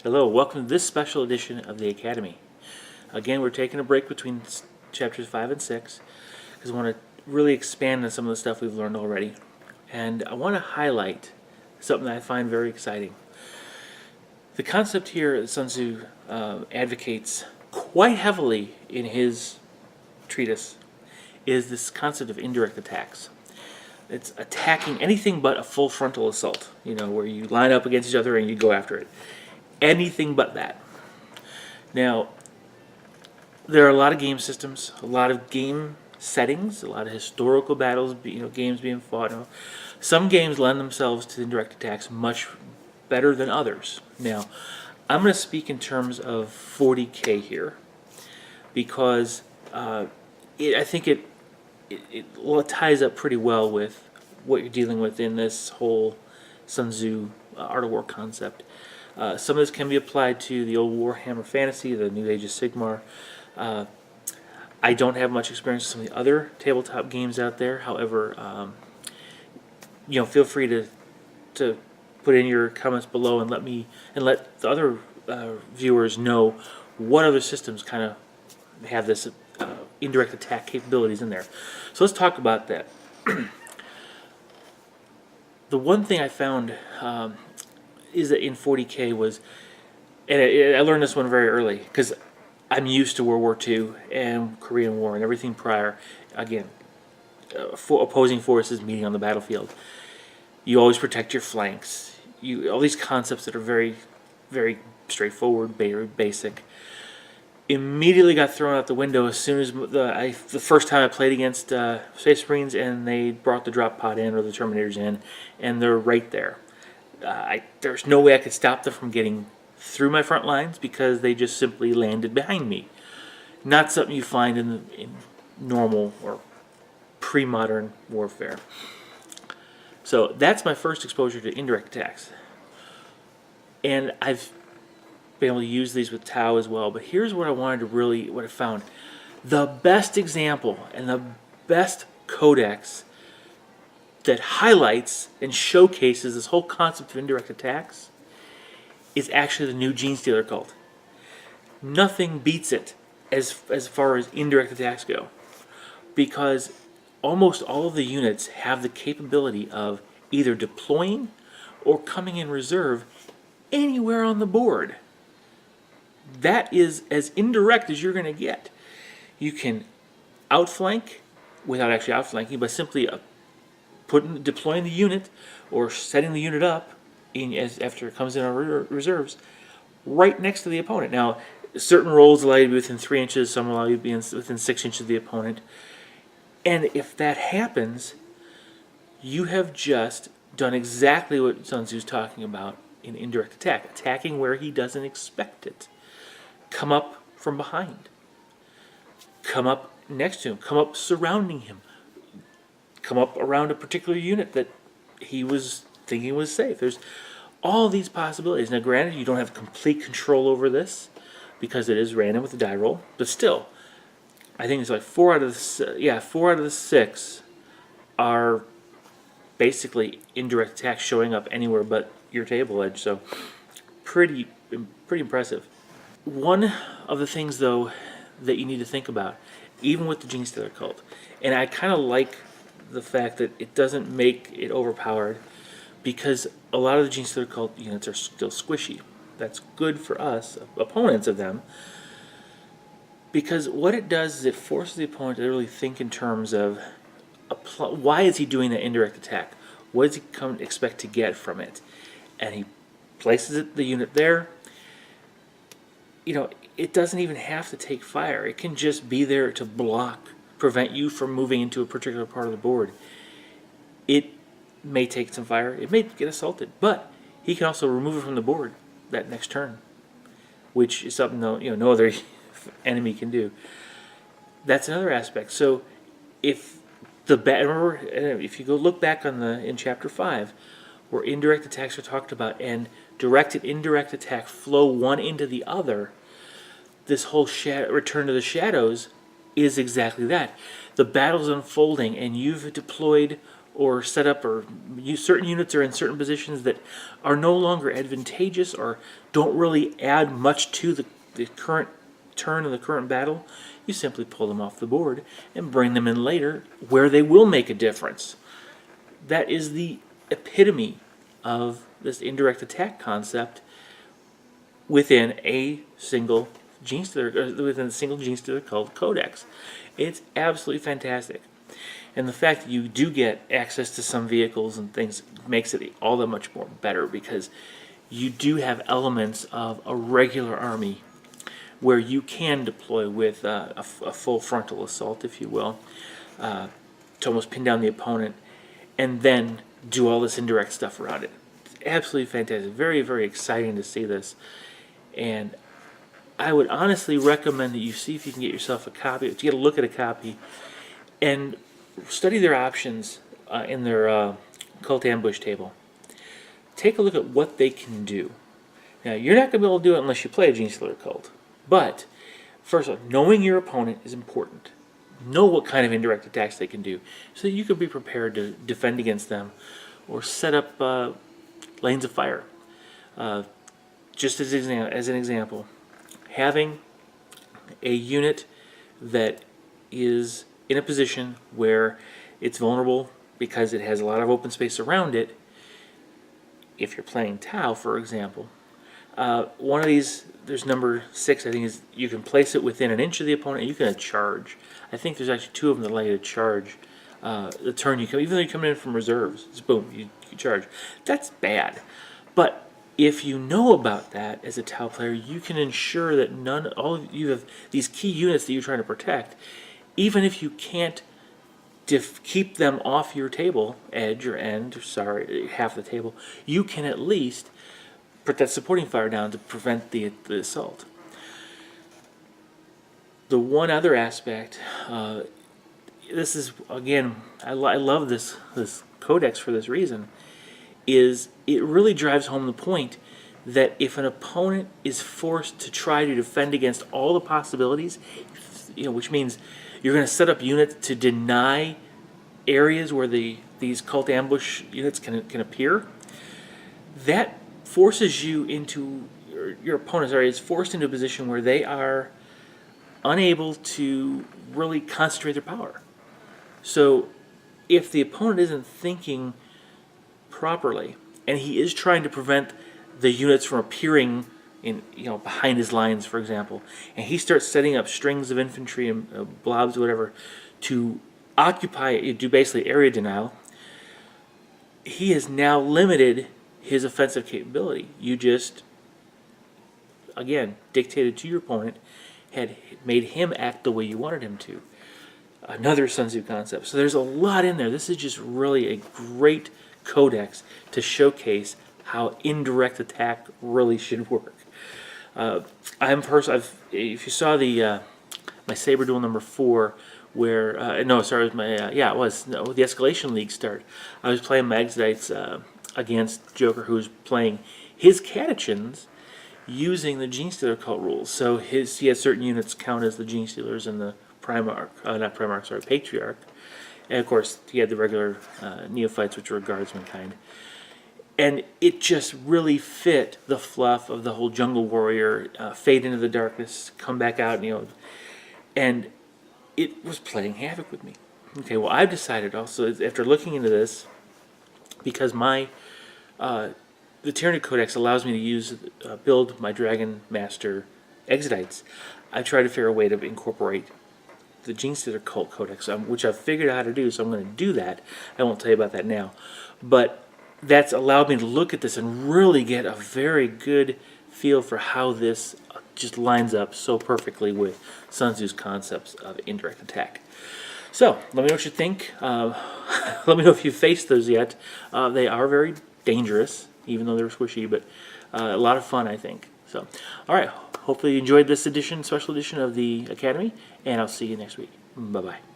Hello, welcome to this special edition of the Academy. Again, we're taking a break between chapters 5 and 6 because I want to really expand on some of the stuff we've learned already. And I want to highlight something that I find very exciting. The concept here that Sun Tzu advocates quite heavily in his treatise is this concept of indirect attacks. It's attacking anything but a full frontal assault, where you line up against each other and you go after it. Anything but that. Now, there are a lot of game systems, a lot of game settings, a lot of historical battles, games being fought. Some games lend themselves to indirect attacks much better than others. Now, I'm going to speak in terms of 40K here because I think it ties up pretty well with what you're dealing with in this whole Sun Tzu Art of War concept. Some of this can be applied to the old Warhammer Fantasy, the New Age of Sigmar. I don't have much experience with some of the other tabletop games out there. However, feel free to put in your comments below and let the other viewers know what other systems kind of have this indirect attack capabilities in there. So let's talk about that. The one thing I found is that in 40K was, and I learned this one very early because I'm used to World War II and Korean War and everything prior. Again, opposing forces meeting on the battlefield. You always protect your flanks. All these concepts that are very, very straightforward, very basic, immediately got thrown out the window as soon as the first time I played against Space Marines and they brought the drop pod in or the Terminators in, and they're right there. There's no way I could stop them from getting through my front lines because they just simply landed behind me. Not something you find in normal or pre-modern warfare. So that's my first exposure to indirect attacks. And I've been able to use these with Tau as well. But here's what I found. The best example and the best codex that highlights and showcases this whole concept of indirect attacks is actually the new Genestealer Cult. Nothing beats it as far as indirect attacks go, because almost all of the units have the capability of either deploying or coming in reserve anywhere on the board. That is as indirect as you're going to get. You can outflank without actually outflanking, but simply deploying the unit or setting the unit up after it comes in on reserves right next to the opponent. Now, certain rolls allow you to be within 3 inches, some allow you to be within 6 inches of the opponent. And if that happens, you have just done exactly what Sun Tzu's talking about in indirect attack, attacking where he doesn't expect it. Come up from behind. Come up next to him. Come up surrounding him. Come up around a particular unit that he was thinking was safe. There's all these possibilities. Now, granted, you don't have complete control over this because it is random with the die roll, but still, I think it's like 4 out of the 6 are basically indirect attacks showing up anywhere but your table edge. So, pretty impressive. One of the things, though, that you need to think about, even with the Genestealer Cult, and I kind of like the fact that it doesn't make it overpowered, because a lot of the Genestealer Cult units are still squishy. That's good for us, opponents of them, because what it does is it forces the opponent to really think in terms of why is he doing that indirect attack? What does he expect to get from it? And he places the unit there. It doesn't even have to take fire. It can just be there to block, prevent you from moving into a particular part of the board. It may take some fire. It may get assaulted, but he can also remove it from the board that next turn, which is something no other enemy can do. That's another aspect. So if you go look back in chapter 5, where indirect attacks are talked about and direct and indirect attack flow one into the other, this whole return to the shadows is exactly that. The battle's unfolding and you've deployed or set up or use certain units are in certain positions that are no longer advantageous or don't really add much to the current turn of the current battle, you simply pull them off the board and bring them in later where they will make a difference. That is the epitome of this indirect attack concept within a single within a single Genestealer Cult codex. It's absolutely fantastic. And the fact that you do get access to some vehicles and things makes it all that much more better, because you do have elements of a regular army where you can deploy with a full frontal assault, if you will, to almost pin down the opponent and then do all this indirect stuff around it. It's absolutely fantastic. Very, very exciting to see this. And I would honestly recommend that you see if you can get yourself a copy, to get a look at a copy, and study their options in their Cult Ambush table. Take a look at what they can do. Now, you're not going to be able to do it unless you play a Genestealer Cult. But, first of all, knowing your opponent is important. Know what kind of indirect attacks they can do, so that you can be prepared to defend against them or set up lanes of fire. Just as an example, having a unit that is in a position where it's vulnerable because it has a lot of open space around it. If you're playing Tau, for example, one of these, there's number 6, I think, is you can place it within an inch of the opponent and you can charge. I think there's actually 2 of them that allow you to charge the turn you come, even though you're coming in from reserves. Just boom, you charge. That's bad. But if you know about that as a Tau player, you can ensure that you have these key units that you're trying to protect. Even if you can't keep them off your table, edge or end, half the table, you can at least put that supporting fire down to prevent the assault. The one other aspect, this is, again, I love this codex for this reason, is it really drives home the point that if an opponent is forced to try to defend against all the possibilities, which means you're going to set up units to deny areas where these Cult Ambush units can appear, that forces you into, your opponent is forced into a position where they are unable to really concentrate their power. So if the opponent isn't thinking properly and he is trying to prevent the units from appearing in behind his lines, for example, and he starts setting up strings of infantry and blobs, whatever, to do basically area denial, he has now limited his offensive capability. You just, again, dictated to your opponent, had made him act the way you wanted him to. Another Sun Tzu concept. So there's a lot in there. This is just really a great codex to showcase how indirect attack really should work. If you saw my Saber Duel number 4, where it was the Escalation League start. I was playing my Exodites against Joker, who was playing his Catechins using the Genestealer Cult rules. So he has certain units count as the Genestealers and the Patriarch. And of course, he had the regular Neophytes, which were Guardsmen kind. And it just really fit the fluff of the whole Jungle Warrior, fade into the darkness, come back out, and it was playing havoc with me. Okay, well, I've decided also, after looking into this, because the Tyranny Codex allows me to build my Dragon Master Exodites, I try to figure a way to incorporate the Genestealer Cult Codex, which I've figured out how to do, so I'm going to do that. I won't tell you about that now. But that's allowed me to look at this and really get a very good feel for how this just lines up so perfectly with Sun Tzu's concepts of indirect attack. So, let me know what you think. Let me know if you've faced those yet. They are very dangerous, even though they're squishy, but a lot of fun, I think. So, all right. Hopefully you enjoyed this special edition of the Academy, and I'll see you next week. Bye-bye.